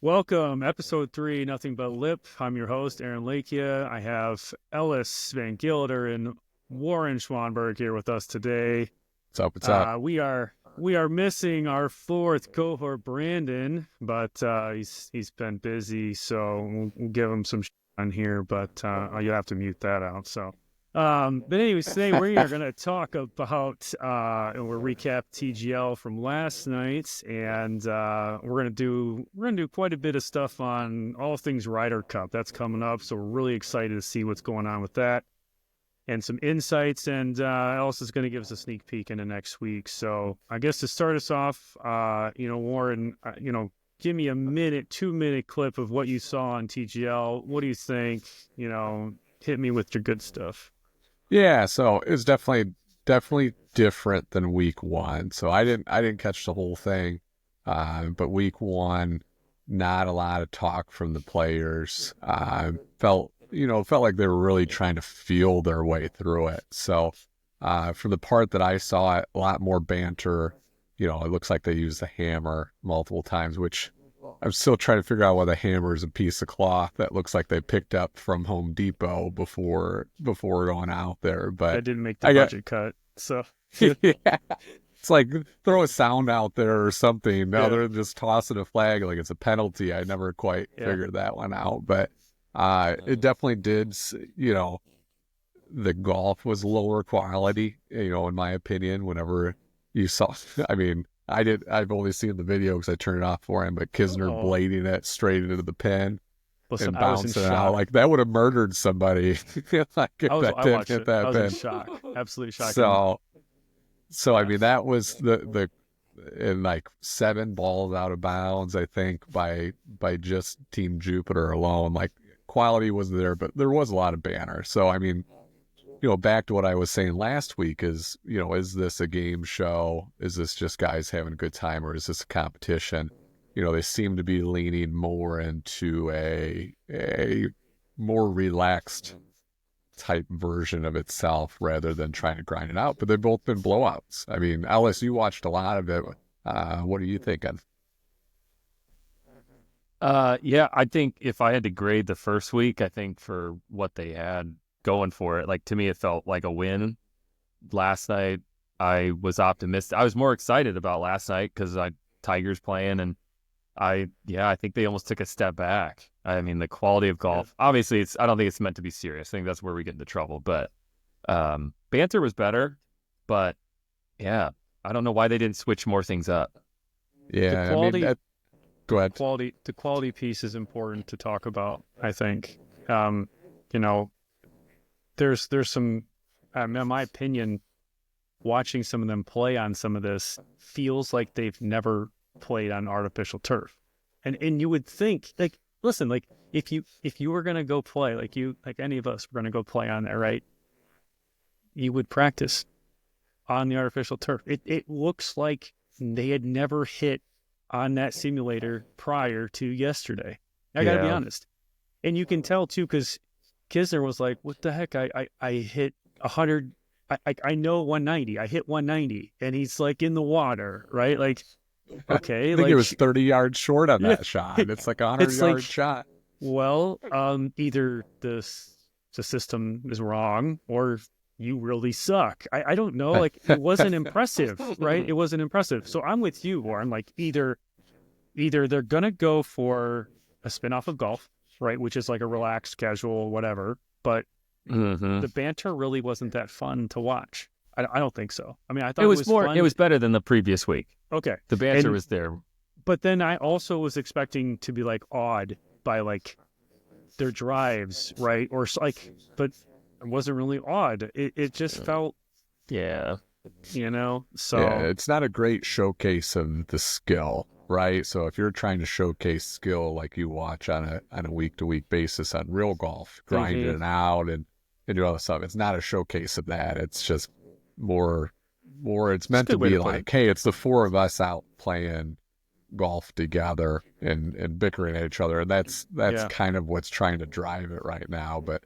Welcome, episode 3, Nothing But Lip. I'm your host, Aaron Lakia. I have Ellis Van Gilder and Warren Swanberg here with us today. What's up? What's up? We are missing our fourth cohort, Brandon, but he's been busy, so we'll give him some on here. But you'll have to mute that out. So, but anyways, today we are going to talk about and we'll recap TGL from last night, and we're gonna do quite a bit of stuff on all things Ryder Cup. That's coming up, so we're really excited to see what's going on with that. And some insights, and Ellis is going to give us a sneak peek into next week. So I guess to start us off, Warren, give me a 2-minute clip of what you saw on TGL. What do you think? Hit me with your good stuff. Yeah, so it was definitely different than week one. So I didn't catch the whole thing, but week one, not a lot of talk from the players. Felt like they were really trying to feel their way through it. So for the part that I saw, a lot more banter. It looks like they used the hammer multiple times, which I'm still trying to figure out why the hammer is a piece of cloth that looks like they picked up from Home Depot before going out there. But that didn't make the budget cut. So yeah. It's like throw a sound out there or something other than just tossing a flag like it's a penalty. I never quite figured that one out, but it definitely did. The golf was lower quality, in my opinion. Whenever you saw, I've only seen the video because I turned it off for him, but Kisner blading it straight into the pin and bouncing it out. Like that would have murdered somebody. Like if that didn't hit that pin. In shock. Absolutely shocking. So that was in like 7 balls out of bounds, I think, by just Team Jupiter alone. Like quality was there, but there was a lot of banter. So back to what I was saying last week is, is this a game show? Is this just guys having a good time, or is this a competition? They seem to be leaning more into a more relaxed type version of itself rather than trying to grind it out. But they've both been blowouts. Ellis, you watched a lot of it. What are you thinking? I think if I had to grade the first week, I think for what they had going for it, like to me, it felt like a win. Last night, I was optimistic. I was more excited about last night because Tiger's playing, and I think they almost took a step back. The quality of golf, obviously, I don't think it's meant to be serious. I think that's where we get into trouble. But banter was better. But I don't know why they didn't switch more things up. Yeah, go ahead. The quality piece is important to talk about, I think. There's some, in my opinion, watching some of them play on some of this feels like they've never played on artificial turf. And you would think, like, listen, like if you were going to go play, like any of us were going to go play on there, right? You would practice on the artificial turf. It looks like they had never hit on that simulator prior to yesterday. I got to be honest. And you can tell too, because Kisner was like, what the heck? I hit 100. I know 190. I hit 190. And he's like in the water, right? Like, okay. I think it was 30 yards short on that shot. It's like a 100-yard shot. Well, either the system is wrong or you really suck. I don't know. Like, it wasn't impressive, right? It wasn't impressive. So I'm with you, Warren. Like, either they're going to go for a spin-off of golf, right, which is like a relaxed, casual, whatever. But the banter really wasn't that fun to watch. I don't think so. I thought it was more. Fun. It was better than the previous week. Okay, the banter was there. But then I also was expecting to be like awed by like their drives, right? Or like, but it wasn't really awed. It just felt, So it's not a great showcase of the skill. Right, so if you're trying to showcase skill like you watch on a week-to-week basis on real golf, grinding it out and do all this stuff, it's not a showcase of that. It's just more. It's meant to be like, hey, it's the four of us out playing golf together and bickering at each other, and that's kind of what's trying to drive it right now. But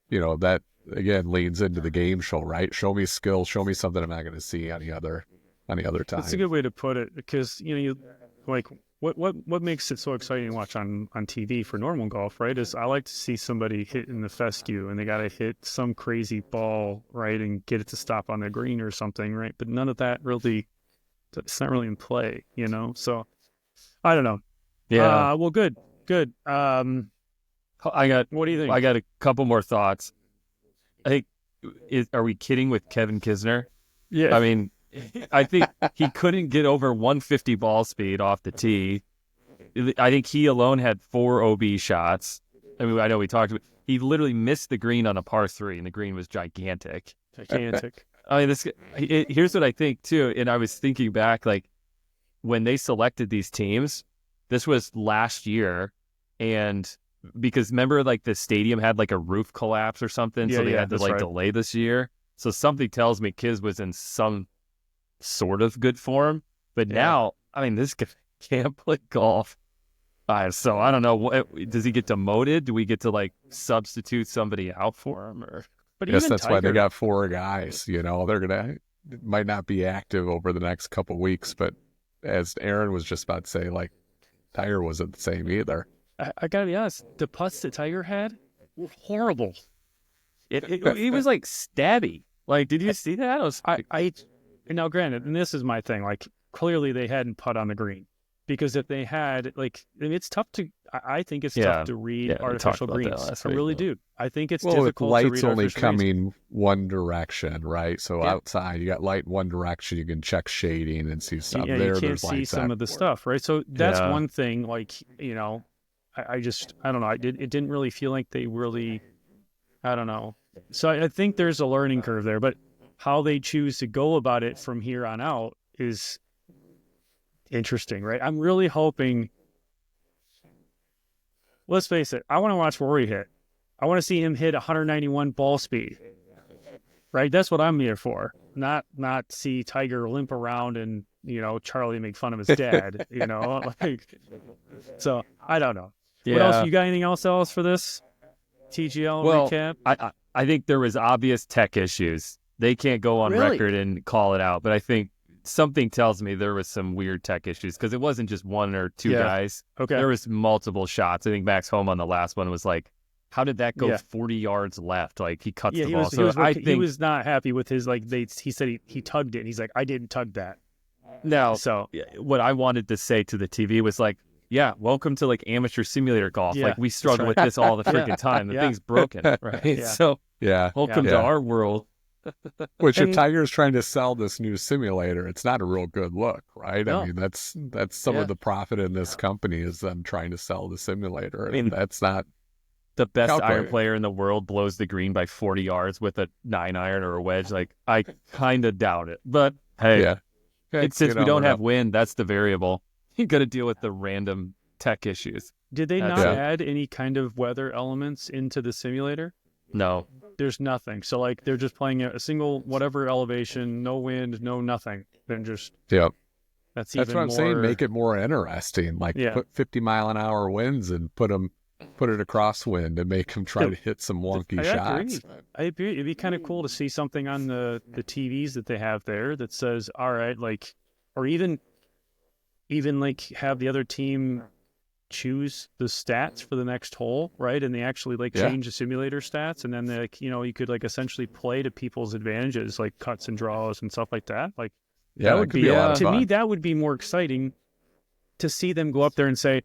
that again leads into the game show, right? Show me skill, show me something I'm not going to see any other time. That's a good way to put it, because you like what makes it so exciting to watch on TV for normal golf, right? Is I like to see somebody hit in the fescue and they got to hit some crazy ball, right, and get it to stop on the green or something, right? But none of that really, it's not really in play, you know. So I don't know. Yeah. Well, good. What do you think? I got a couple more thoughts. I think, are we kidding with Kevin Kisner? Yeah. I mean, I think he couldn't get over 150 ball speed off the tee. I think he alone had 4 OB shots. I mean, I know we talked about, he literally missed the green on a par 3, and the green was gigantic. I mean, here's what I think too. And I was thinking back, like when they selected these teams, this was last year, and because remember, like the stadium had like a roof collapse or something, so they had to like delay this year. So something tells me Kiz was in some sort of good form, but now, I mean, this guy can't play golf. So I don't know. Does he get demoted? Do we get to like substitute somebody out for him? Or but yes, that's Tiger, why they got 4 guys. You know, they're might not be active over the next couple weeks, but as Aaron was just about to say, like Tiger wasn't the same either. I gotta be honest, the putts that Tiger had were horrible. He was like stabby. Like, did you see that? Now, granted, and this is my thing. Like, clearly they hadn't putt on the green, because if they had, like, I mean, it's tough to. I think it's tough to read artificial greens. I really do. I think it's difficult with to lights read only coming greens. One direction, right? So outside, you got light in one direction. You can check shading and see stuff. You can't see some of the stuff, right? So that's one thing. Like, you know, I don't know. It didn't really feel like they really. I don't know. So I think there's a learning curve there, but how they choose to go about it from here on out is interesting, right? I'm really hoping. Let's face it. I want to watch Rory hit. I want to see him hit 191 ball speed. Right? That's what I'm here for. Not see Tiger limp around and, you know, Charlie make fun of his dad. You know, like. So I don't know. Yeah. What else? You got anything else for this TGL recap? I think there was obvious tech issues. They can't go on record and call it out, but I think something tells me there was some weird tech issues, because it wasn't just 1 or 2 guys. Okay. There was multiple shots. I think Max Home on the last one was like, how did that go 40 yards left? Like, he cuts the ball. He was not happy with his, like, he said he tugged it, and he's like, I didn't tug that. Now, so what I wanted to say to the TV was like, yeah, welcome to like amateur simulator golf. Like, we struggle with this all the freaking time. The thing's broken, right? Yeah. So welcome to our world. Which, if Tiger's trying to sell this new simulator, it's not a real good look, right? No. I mean, that's some of the profit in this company is them trying to sell the simulator. I mean, that's not the best iron player in the world blows the green by 40 yards with a 9-iron or a wedge. Like, I kind of doubt it, but hey, since we don't have wind, that's the variable. You got to deal with the random tech issues. Did they not add any kind of weather elements into the simulator? No. There's nothing. So, like, they're just playing a single whatever elevation, no wind, no nothing. Then just that's what I'm saying. Make it more interesting. Like, put 50-mile-an-hour winds and put it across wind and make them try to hit some wonky shots. I agree. It'd be kind of cool to see something on the TVs that they have there that says, all right, like, or even like have the other team choose the stats for the next hole, right? And they actually like change the simulator stats, and then they, like, you know, you could like essentially play to people's advantages, like cuts and draws and stuff like that. Like, that would be a lot of fun. To me, that would be more exciting to see them go up there and say,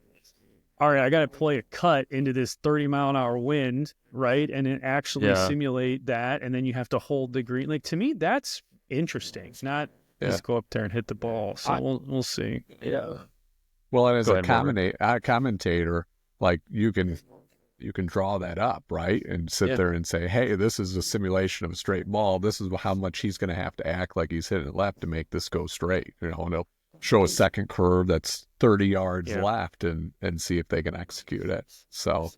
all right, I got to play a cut into this 30-mile-an-hour wind, right? And then actually simulate that, and then you have to hold the green. Like, to me, that's interesting. It's not just go up there and hit the ball. So we'll see. Yeah. Well, and as a commentator, like, you can draw that up, right? And sit there and say, hey, this is a simulation of a straight ball. This is how much he's going to have to act like he's hitting it left to make this go straight. You know, and they'll show a second curve that's 30 yards left and see if they can execute it. So,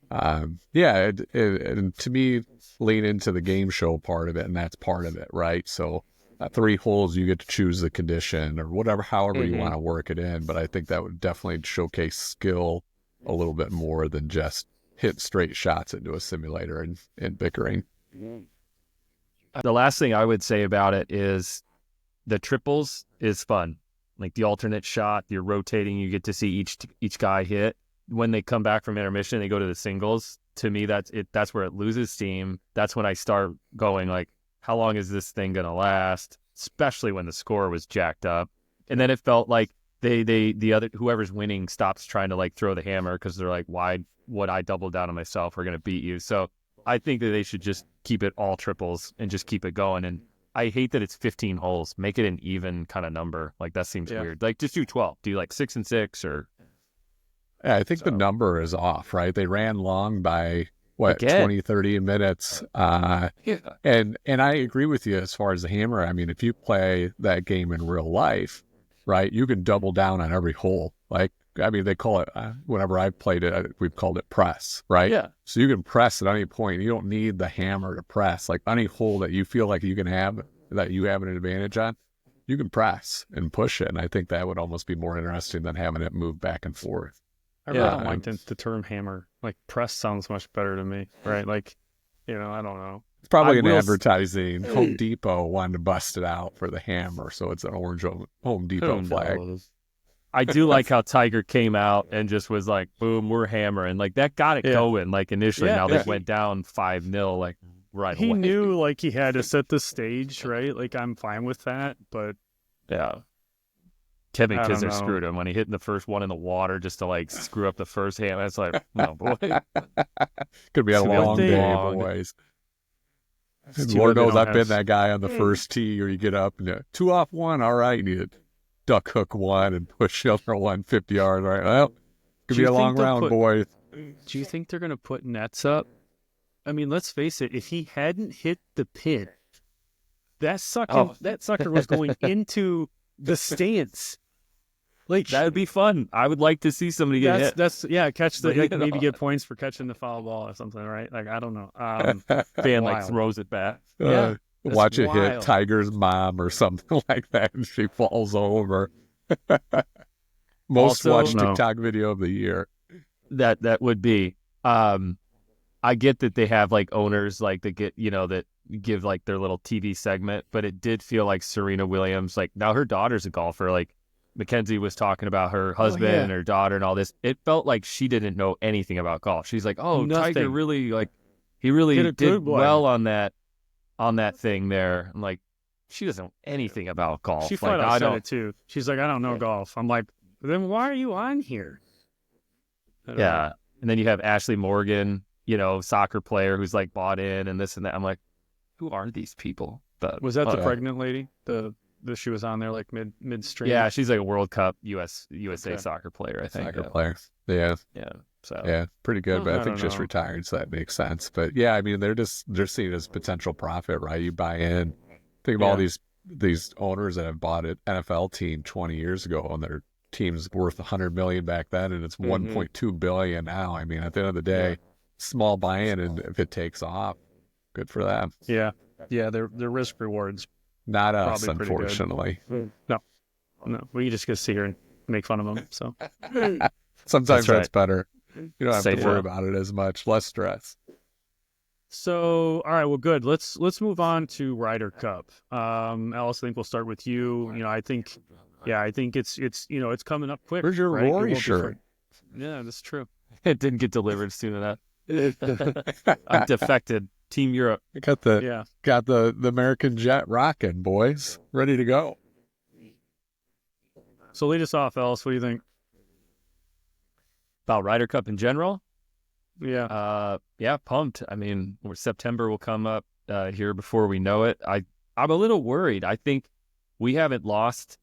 and to me, lean into the game show part of it, and that's part of it, right? So, 3 holes, you get to choose the condition or whatever, however you want to work it in. But I think that would definitely showcase skill a little bit more than just hit straight shots into a simulator and bickering. The last thing I would say about it is the triples is fun. like the alternate shot, you're rotating, you get to see each guy hit. When they come back from intermission, they go to the singles. To me, that's it. That's where it loses steam. That's when I start going like, how long is this thing going to last? Especially when the score was jacked up. And then it felt like the other, whoever's winning stops trying to like throw the hammer because they're like, why would I double down on myself? We're going to beat you. So I think that they should just keep it all triples and just keep it going. And I hate that it's 15 holes. Make it an even kind of number. Like that seems weird. Like just do 12. Do like 6 and 6 or. Yeah, I think the number is off, right? They ran long by what, 20, 30 minutes. And I agree with you as far as the hammer. I mean, if you play that game in real life, right, you can double down on every hole. Like, I mean, they call it, whenever I've played it, we've called it press, right? Yeah. So you can press at any point. You don't need the hammer to press. Like any hole that you feel like you can have, that you have an advantage on, you can press and push it. And I think that would almost be more interesting than having it move back and forth. I really don't like the term hammer. Like press sounds much better to me, right? Like, I don't know. It's probably an advertising. Home Depot wanted to bust it out for the hammer, so it's an orange Home Depot flag. I do like how Tiger came out and just was like, boom, we're hammering. Like that got it going, like initially. Now they went down 5-0, like right away. He knew like he had to set the stage, right? Like I'm fine with that, but yeah. Kevin Kisner screwed him when he hit the first one in the water just to like screw up the first hand. That's like, no, boy. Could be a long day, boys. Lord knows I've been that guy on the first tee where you get up and 2 off 1. All right, you need to duck hook 1 and push the other one 50 yards. Right. Well, could be a long round, boys. Do you think they're going to put nets up? I mean, let's face it. If he hadn't hit the pin, that sucker was going into the stands. Like that would be fun. I would like to see somebody get hit. Catch maybe get points for catching the foul ball or something, right? Like I don't know. Fan like throws it back. Watch it hit Tiger's mom or something like that, and she falls over. Most watched TikTok video of the year. That would be. I get that they have like owners like that get that give like their little TV segment, but it did feel like Serena Williams. Like now her daughter's a golfer. Like Mackenzie was talking about her husband and her daughter and all this. It felt like she didn't know anything about golf. She's like, oh, nothing. Tiger really he really did well on that thing there. I'm like, she doesn't know anything about golf. She flat out said it too. She's like, I don't know golf. I'm like, then why are you on here? Yeah. And then you have Ashley Morgan, soccer player who's like bought in and this and that. I'm like, who are these people? But was that the pregnant lady? She was on there like midstream. Yeah, she's like a World Cup USA soccer player, I think. Soccer player. Yeah. Yeah. So pretty good, but I think just retired, so that makes sense. But yeah, I mean they're seen as potential profit, right? You buy in. Think of all these owners that have bought an NFL team 20 years ago and their team's worth $100 million back then and it's $1.2 billion now. I mean, at the end of the day, small buy-in, and if it takes off, good for them. Yeah. Yeah, their risk rewards. Not us, unfortunately. No, we just get to sit here and make fun of them. So sometimes that's better. You don't have to worry about it as much. Less stress. So, all right, well, good. Let's move on to Ryder Cup. Alice, I think we'll start with you. I think it's coming up quick. Where's your Rory shirt? Yeah, that's true. It didn't get delivered soon enough. I'm defected. Team Europe. Got the American jet rocking, boys. Ready to go. So lead us off, Ellis. What do you think? About Ryder Cup in general? Yeah. Pumped. I mean, September will come up here before we know it. I'm a little worried. I think we haven't lost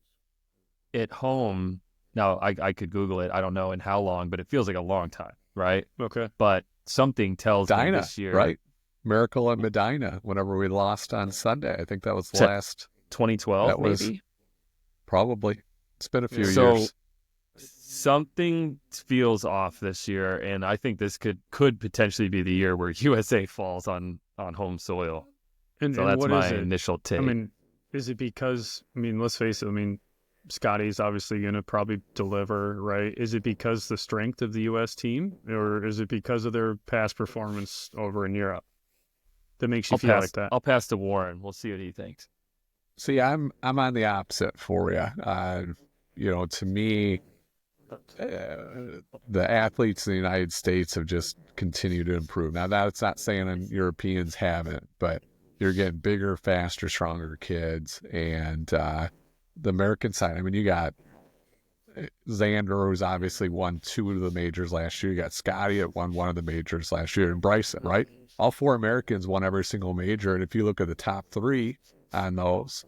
at home. Now, I could Google it. I don't know in how long, but it feels like a long time, right? Okay. But something tells me this year. Right? Miracle in Medina, whenever we lost on Sunday. I think that was the last 2012, that was maybe? Probably. It's been a few years. Something feels off this year, and I think this could potentially be the year where USA falls on home soil. And that's my initial take. I mean, is it because, let's face it, Scotty's obviously going to probably deliver, right? Is it because the strength of the U.S. team, or is it because of their past performance over in Europe that makes you feel like that? I'll pass to Warren. We'll see what he thinks. See, I'm on the opposite for you. to me, the athletes in the United States have just continued to improve. Now, that's not saying Europeans haven't, but you're getting bigger, faster, stronger kids. And the American side, I mean, you got Xander, who's obviously won 2 of the majors last year. You got Scotty that won 1 of the majors last year, and Bryson, right? All 4 Americans won every single major. And if you look at the top 3 on those,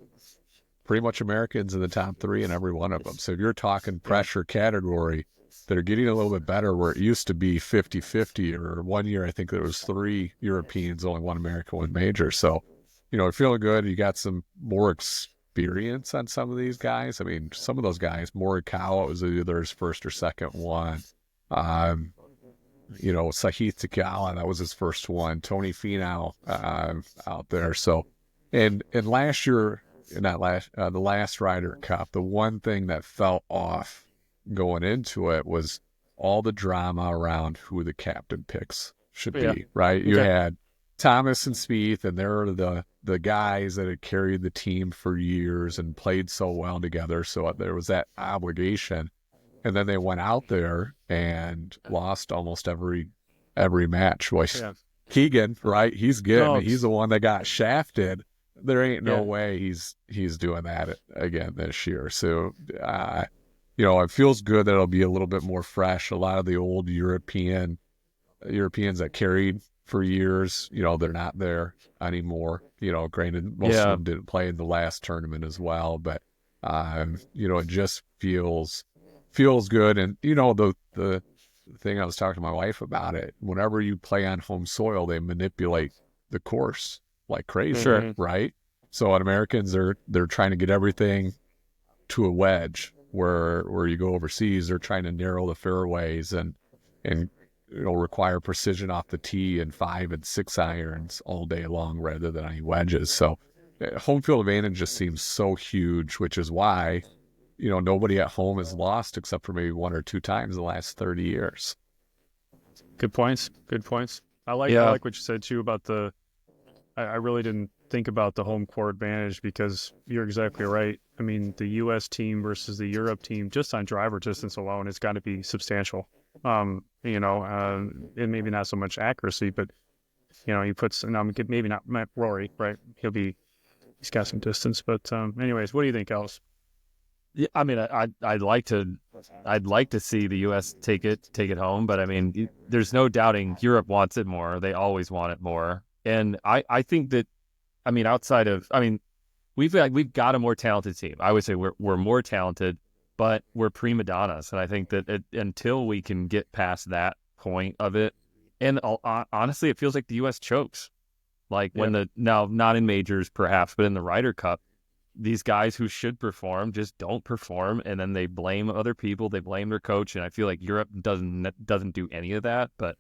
pretty much Americans in the top 3 in every one of them. So if you're talking pressure category, that are getting a little bit better, where it used to be 50-50, or one year I think there was 3 Europeans, only 1 American, 1 major. So, you're feeling good. You got some more experience on some of these guys. I mean, some of those guys, Morikawa, was either his first or second one. Sahith Theegala, that was his first one. Tony Finau out there. So, and last year, the last Ryder Cup, the one thing that felt off going into it was all the drama around who the captain picks should be, right? You had Thomas and Spieth, and they're the guys that had carried the team for years and played so well together. So there was that obligation. And then they went out there and lost almost every match. Keegan, right? He's the one that got shafted. There ain't no way he's doing that again this year. So, it feels good that it'll be a little bit more fresh. A lot of the old Europeans that carried for years, they're not there anymore. Granted, most of them didn't play in the last tournament as well, but it just feels good. And the thing I was talking to my wife about it, whenever you play on home soil, they manipulate the course like crazy, right? So on Americans, they're trying to get everything to a wedge. Where you go overseas, they're trying to narrow the fairways and require precision off the tee and 5 and 6 irons all day long rather than any wedges. So home field advantage just seems so huge, which is why nobody at home has lost except for maybe 1 or 2 times the last 30 years. Good points. I like what you said too about I really didn't think about the home court advantage, because you're exactly right. I mean, the U.S. team versus the Europe team, just on driver distance alone, it's got to be substantial. And maybe not so much accuracy, but you put maybe not Rory, right? He's got some distance, but anyways, what do you think, Ellis? Yeah, I mean, I'd like to see the U.S. take it home, but I mean, there's no doubting Europe wants it more. They always want it more. And I think that, I mean, we've got a more talented team. I would say we're more talented, but we're prima donnas. And I think that until we can get past that point of it, and honestly, it feels like the U.S. chokes. Like when now not in majors perhaps, but in the Ryder Cup, these guys who should perform just don't perform, and then they blame other people. They blame their coach, and I feel like Europe doesn't do any of that, but.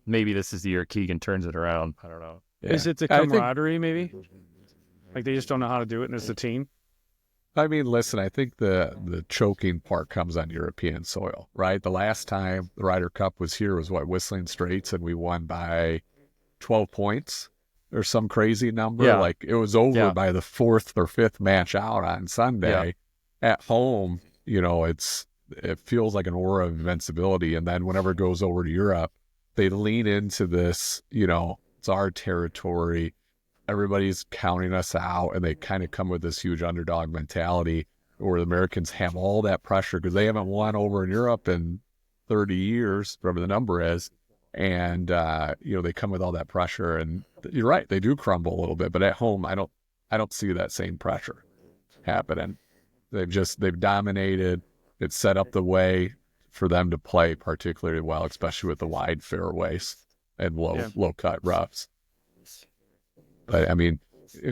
Maybe this is the year Keegan turns it around. I don't know. Yeah. Is it the camaraderie, maybe? Like they just don't know how to do it, and it's a team? I mean, listen, I think the choking part comes on European soil, right? The last time the Ryder Cup was here was Whistling Straits, and we won by 12 points or some crazy number. Yeah. Like it was over by the 4th or 5th match out on Sunday. At home, it feels like an aura of invincibility. And then whenever it goes over to Europe, they lean into this, it's our territory. Everybody's counting us out, and they kind of come with this huge underdog mentality where the Americans have all that pressure because they haven't won over in Europe in 30 years, whatever the number is. And, they come with all that pressure, and you're right. They do crumble a little bit, but at home, I don't see that same pressure happening. They've dominated. It's set up the way for them to play particularly well, especially with the wide fairways and low cut roughs. But I mean,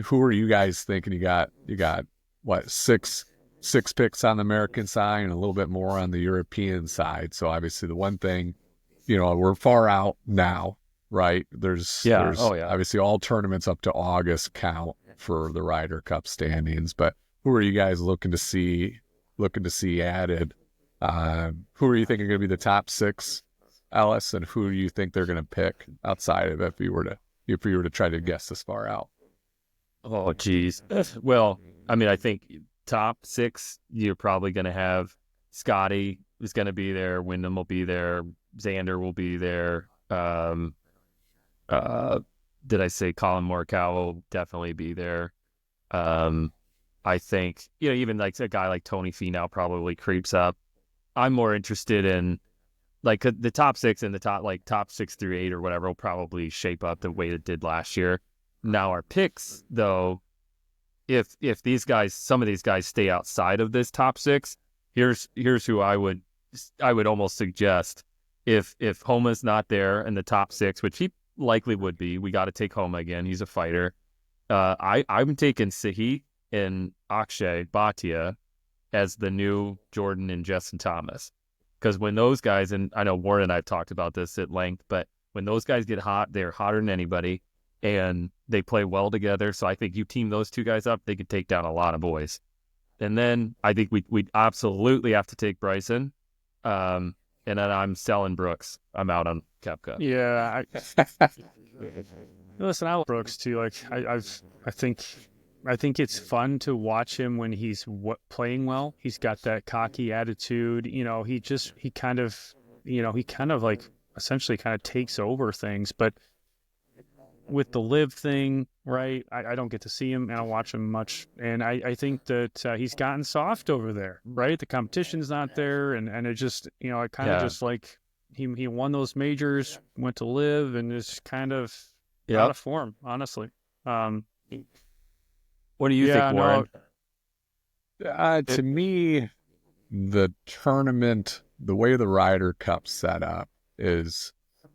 who are you guys thinking? You got what, six picks on the American side and a little bit more on the European side. So obviously the one thing, we're far out now, right? There's obviously all tournaments up to August count for the Ryder Cup standings. But who are you guys looking to see added? Who are you thinking are going to be the top 6, Ellis, and who do you think they're going to pick outside of it if you were to try to guess this far out? Oh, geez. Well, I mean, I think top 6, you're probably going to have Scotty is going to be there. Wyndham will be there. Xander will be there. Did I say Colin Morikawa will definitely be there? I think, even like a guy like Tony Finau probably creeps up. I'm more interested in like the top 6 and the top 6 through 8 or whatever will probably shape up the way it did last year. Now our picks, though, if some of these guys stay outside of this top 6, here's who I would almost suggest. If Homa's not there in the top 6, which he likely would be, we got to take Homa again. He's a fighter. I'm taking Sahith and Akshay Bhatia as the new Jordan and Justin Thomas. Because when those guys, and I know Warren and I have talked about this at length, but when those guys get hot, they're hotter than anybody, and they play well together. So I think you team those two guys up, they could take down a lot of boys. And then I think we'd absolutely have to take Bryson. And then I'm selling Brooks. I'm out on Koepka. Yeah. Listen, I like Brooks too. Like I think it's fun to watch him when he's playing well. He's got that cocky attitude. He kind of like essentially kind of takes over things. But with the live thing, right, I don't get to see him. I don't watch him much. And I think that he's gotten soft over there, right? The competition's not there. And it just, I kind of just like he won those majors, went to live, and is kind of out of form, honestly. What do you think, Warren? To me, the tournament, the way the Ryder Cup set up it's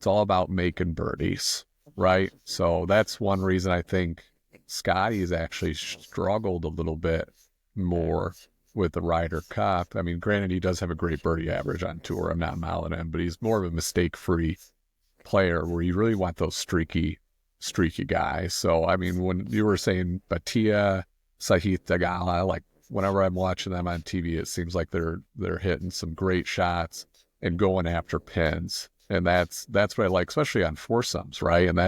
all about making birdies, right? So that's one reason I think Scotty has actually struggled a little bit more with the Ryder Cup. I mean, granted, he does have a great birdie average on tour. I'm not mouthing him, but he's more of a mistake-free player where you really want those streaky guys. So, I mean, when you were saying Bhatia, Sahith Theegala, like whenever I'm watching them on TV, it seems like they're hitting some great shots and going after pins. And that's what I like, especially on foursomes, right? And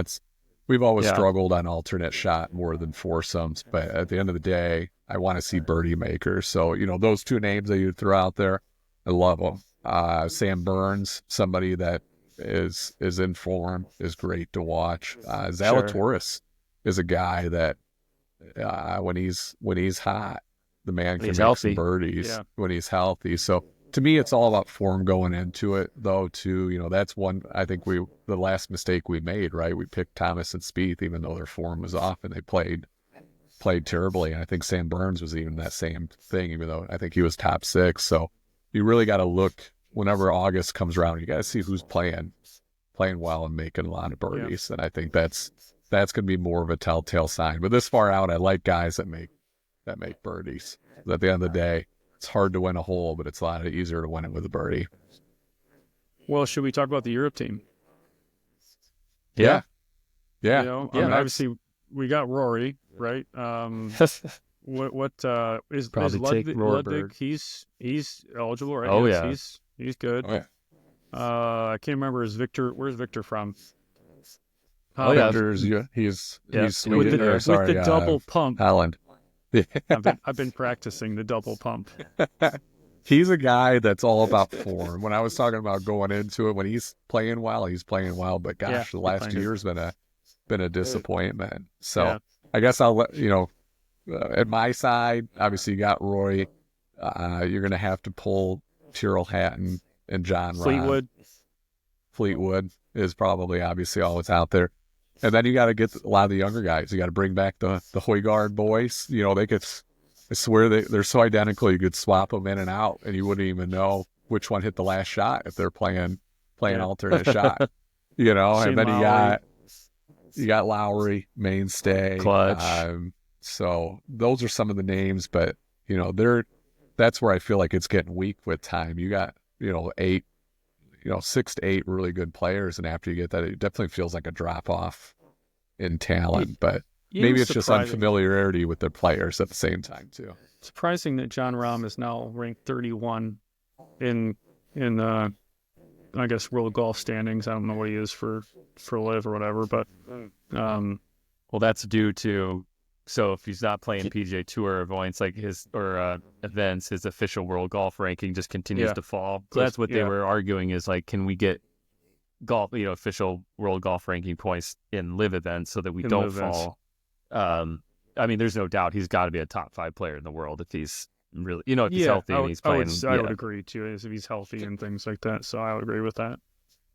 we've always struggled on alternate shot more than foursomes. But at the end of the day, I want to see birdie makers. So, those two names that you throw out there, I love them. Sam Burns, somebody that is in form, is great to watch. Zalatoris is a guy that when he's hot, the man can make some birdies when he's healthy. So to me, it's all about form going into it, though. Too, that's one. I think the last mistake we made, right? We picked Thomas and Spieth, even though their form was off, and they played terribly. And I think Sam Burns was even that same thing, even though I think he was top 6. So you really got to look whenever August comes around. You got to see who's playing well and making a lot of birdies. Yeah. And I think that's going to be more of a telltale sign. But this far out, I like guys that make birdies. At the end of the day, it's hard to win a hole, but it's a lot easier to win it with a birdie. Well, should we talk about the Europe team? Yeah. Obviously, we got Rory, right? What is Ludwig? He's eligible, right? Oh, yes, he's good. Oh, yeah. I can't remember where's Victor from? He's Sweden. With the double pump. Holland. I've been practicing the double pump. He's a guy that's all about form. When I was talking about going into it, when he's playing well, But gosh, the last 2 years been a disappointment. So I guess I'll let at my side, obviously you got Roy. You're going to have to pull Tyrrell Hatton and John Rahm. Fleetwood is probably obviously always out there. And then you got to get a lot of the younger guys. You got to bring back the Højgaard boys. They could, I swear they're so identical. You could swap them in and out, and you wouldn't even know which one hit the last shot if they're playing alternate shot. And then you got Lowry, mainstay, Clutch. So those are some of the names, but that's where I feel like it's getting weak with time. You got 6 to 8 really good players, and after you get that, it definitely feels like a drop off in talent. But maybe it's just unfamiliarity with their players at the same time too. Surprising that John Rahm is now ranked 31 in I guess world golf standings. I don't know what he is for live or whatever, but well, that's due to So if he's not playing PGA Tour events like events, his official world golf ranking just continues to fall. So that's what they were arguing is like, can we get golf, official world golf ranking points in live events so that we don't fall? I mean, there's no doubt he's got to be a top 5 player in the world if he's really, if he's healthy and he's playing. I would agree too, if he's healthy and things like that. So I would agree with that.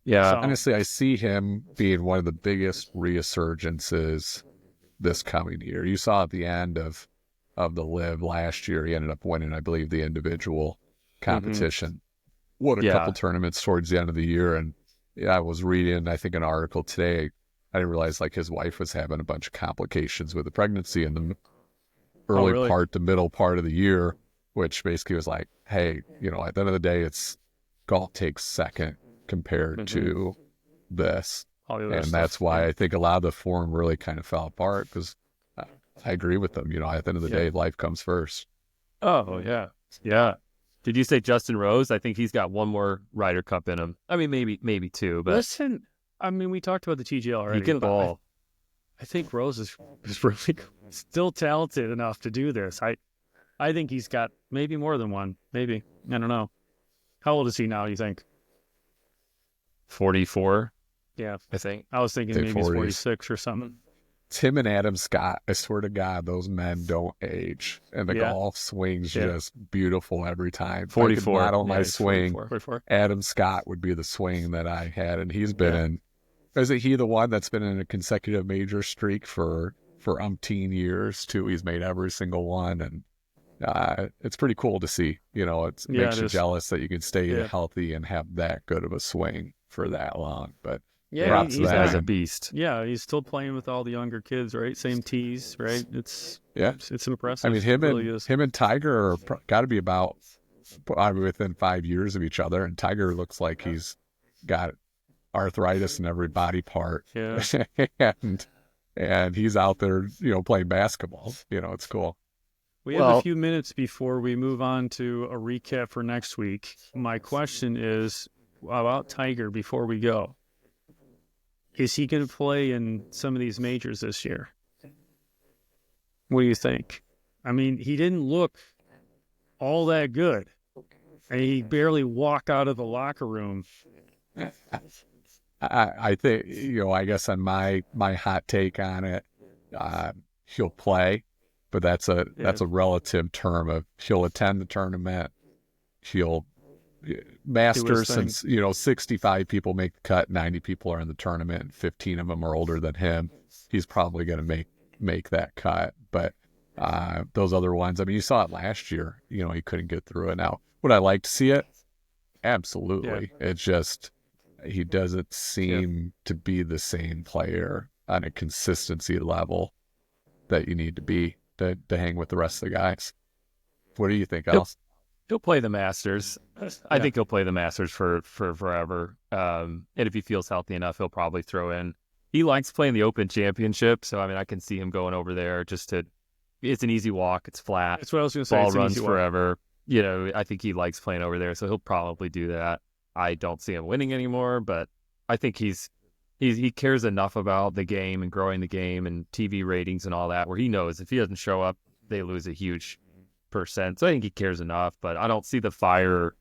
Yeah, so, honestly, I see him being one of the biggest resurgences this coming year. You saw at the end of the live last year, he ended up winning, I believe, the individual competition. Won a couple tournaments towards the end of the year, and I was reading, I think, an article today. I didn't realize like his wife was having a bunch of complications with the pregnancy in the the middle part of the year, which basically was like, hey, at the end of the day, it's golf takes second compared to this. And that's why I think a lot of the form really kind of fell apart, because I agree with them. At the end of the day, life comes first. Oh, yeah. Yeah. Did you say Justin Rose? I think he's got one more Ryder Cup in him. I mean, maybe 2. But listen, I mean, we talked about the TGL already. He can ball. I think Rose is really still talented enough to do this. I think he's got maybe more than one. Maybe. I don't know. How old is he now, you think? 44. Yeah. I think. I was thinking maybe he's 46 or something. Tim and Adam Scott, I swear to God, those men don't age. And the golf swing's just beautiful every time. 44. I model my swing. 44. Adam Scott would be the swing that I had. And he's been in, isn't he the one that's been in a consecutive major streak for umpteen years too? He's made every single one. And it's pretty cool to see. It makes you jealous that you can stay healthy and have that good of a swing for that long. But he's a beast. Yeah, he's still playing with all the younger kids, right? Same tees, right? It's impressive. I mean, him and Tiger are got to be about within 5 years of each other, and Tiger looks like he's got arthritis in every body part. Yeah, and he's out there, playing basketball. It's cool. We have a few minutes before we move on to a recap for next week. My question is about Tiger before we go. Is he going to play in some of these majors this year? What do you think? I mean, he didn't look all that good. And he barely walked out of the locker room. I think, I guess on my hot take on it, he'll play, but that's a relative term of he'll attend the tournament. He'll Masters, since 65 people make the cut, 90 people are in the tournament, and 15 of them are older than him. He's probably going to make that cut. But those other ones, I mean, you saw it last year. He couldn't get through it. Now, would I like to see it? Absolutely. Yeah. It's just he doesn't seem to be the same player on a consistency level that you need to be to hang with the rest of the guys. What do you think, Ellis? He'll play the Masters. I think he'll play the Masters for forever. And if he feels healthy enough, he'll probably throw in. He likes playing the Open Championship, so I mean, I can see him going over there just to. It's an easy walk. It's flat. That's what I was going to say. Ball runs forever. I think he likes playing over there, so he'll probably do that. I don't see him winning anymore, but I think he cares enough about the game and growing the game and TV ratings and all that, where he knows if he doesn't show up, they lose a huge percent. So I think he cares enough, but I don't see the fire.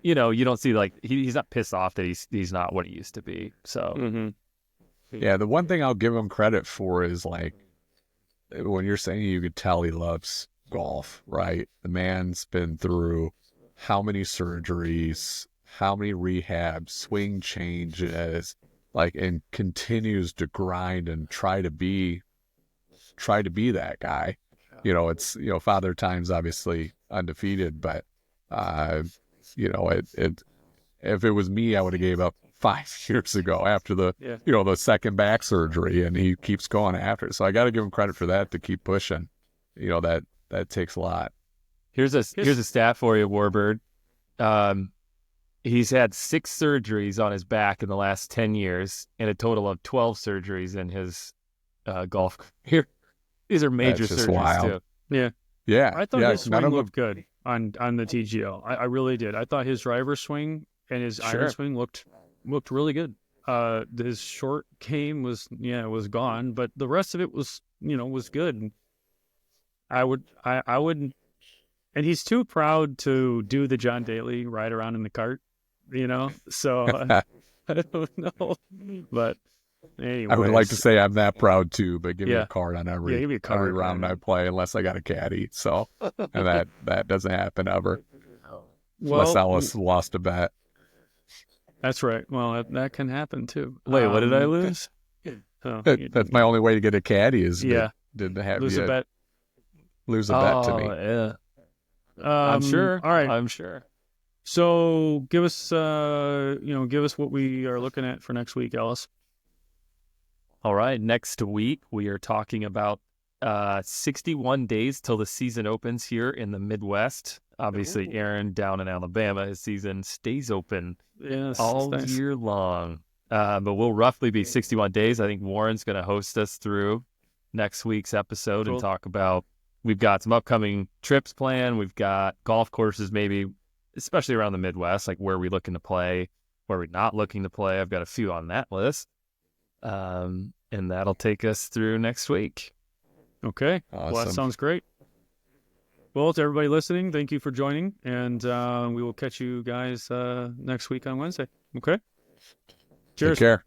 You don't see like he's not pissed off that he's not what he used to be. So yeah, the one thing I'll give him credit for is like when you're saying you could tell he loves golf, right? The man's been through how many surgeries, how many rehabs, swing changes, and continues to grind and try to be that guy. It's Father Time's obviously undefeated, but if it was me, I would have gave up 5 years ago after the the second back surgery, and he keeps going after it. So I got to give him credit for that, to keep pushing. That takes a lot. Here's a stat for you, Warbird. He's had 6 surgeries on his back in the last 10 years, and a total of 12 surgeries in his golf career. These are major surgeries too. Yeah. I thought his swing looked good on the TGL. I really did. I thought his driver swing and his iron swing looked really good. His short game was gone, but the rest of it was was good. I wouldn't. And he's too proud to do the John Daly ride around in the cart, So I don't know. But anyway, I would like to say I'm that proud too, but give me Yeah. a card on give every me a card, every round man. I play, unless I got a caddy. So, and that doesn't happen ever, unless Well, Ellis lost a bet. that's right. Well, that can happen too. Wait, what did I lose? Oh, That's my only way to get a caddy is Yeah. to have lose you a bet. lose a bet to me. Yeah. I'm sure. All right. I'm sure. So give us what we are looking at for next week, Ellis. All right. Next week, we are talking about 61 days till the season opens here in the Midwest. Obviously, Aaron down in Alabama, his season stays open Yes, all nice. year long. But we'll roughly be 61 days. I think Warren's going to host us through next week's episode Cool. and talk about, we've got some upcoming trips planned. We've got golf courses, maybe, especially around the Midwest, like where we're looking to play, where we're not looking to play. I've got a few on that list. And that'll take us through next week. Okay. Well, that Awesome. sounds great. Well, to everybody listening, thank you for joining, and we will catch you guys next week on Wednesday. Okay. Cheers. Take care.